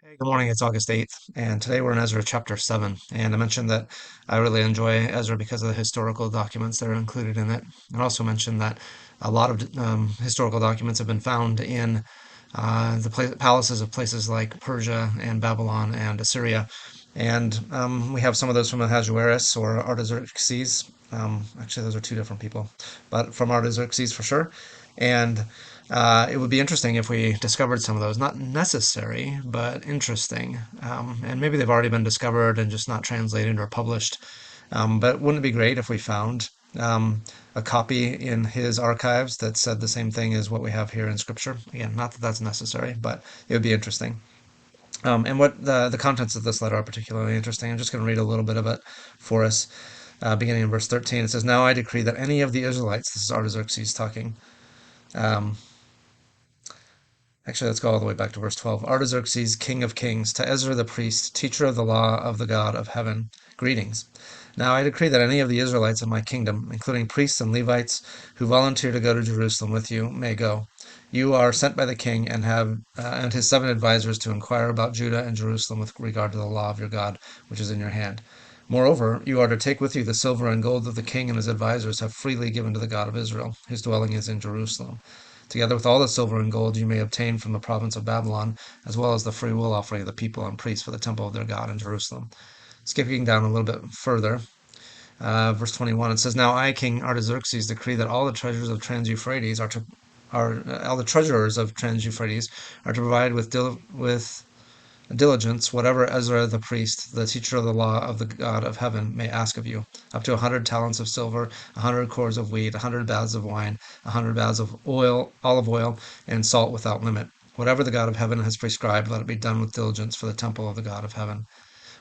Good morning, it's August 8th, and today we're in Ezra chapter 7. And I mentioned that I really enjoy Ezra because of the historical documents that are included in it. I also mentioned that a lot of historical documents have been found in the palaces of places like Persia and Babylon and Assyria. And we have some of those from Ahasuerus or Artaxerxes. Actually, those are two different people, but from Artaxerxes for sure. And it would be interesting if we discovered some of those. Not necessary, but interesting. And maybe they've already been discovered and just not translated or published. But wouldn't it be great if we found a copy in his archives that said the same thing as what we have here in Scripture? Again, not that that's necessary, but it would be interesting. And what the contents of this letter are particularly interesting. I'm just going to read a little bit of it for us. Beginning in verse 13, it says, "Now I decree that any of the Israelites," this is Artaxerxes talking, um, actually, let's go all the way back to verse 12. "Artaxerxes, king of kings, to Ezra the priest, teacher of the law of the God of heaven, greetings. Now I decree that any of the Israelites of my kingdom, including priests and Levites, who volunteer to go to Jerusalem with you, may go. You are sent by the king and have and his 7 advisors to inquire about Judah and Jerusalem with regard to the law of your God, which is in your hand. Moreover, you are to take with you the silver and gold that the king and his advisors have freely given to the God of Israel, whose dwelling is in Jerusalem. Together with all the silver and gold you may obtain from the province of Babylon, as well as the free will offering of the people and priests for the temple of their God in Jerusalem." Skipping down a little bit further, verse 21, it says, "Now I, King Artaxerxes, decree that all the treasures of Trans-Euphrates are all the treasurers of Trans-Euphrates are to provide with diligence whatever Ezra the priest, the teacher of the law of the God of heaven, may ask of you, up to 100 talents of silver, 100 cores of wheat, 100 baths of wine, 100 baths of oil, olive oil, and salt without limit. Whatever the God of heaven has prescribed, let it be done with diligence for the temple of the God of heaven.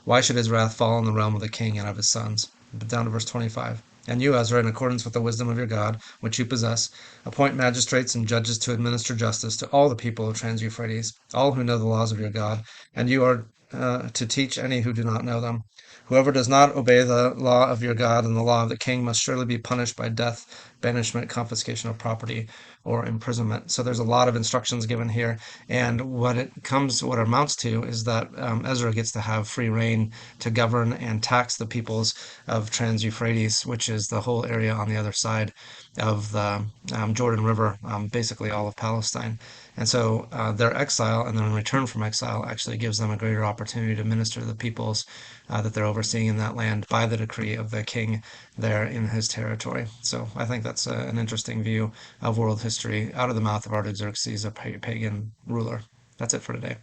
Why should his wrath fall on the realm of the king and of his sons?" But down to verse 25. "And you, Ezra, in accordance with the wisdom of your God, which you possess, appoint magistrates and judges to administer justice to all the people of Trans-Euphrates, all who know the laws of your God, and you are to teach any who do not know them. Whoever does not obey the law of your God and the law of the king must surely be punished by death, banishment, confiscation of property, or imprisonment." So there's a lot of instructions given here, and what it amounts to is that Ezra gets to have free reign to govern and tax the peoples of Trans-Euphrates, which is the whole area on the other side of the Jordan River, basically all of Palestine. And so their exile and then in return from exile actually gives them a greater opportunity to minister to the peoples that they're overseeing in that land by the decree of the king there in his territory. So I think that's an interesting view of world history out of the mouth of Artaxerxes, a pagan ruler. That's it for today.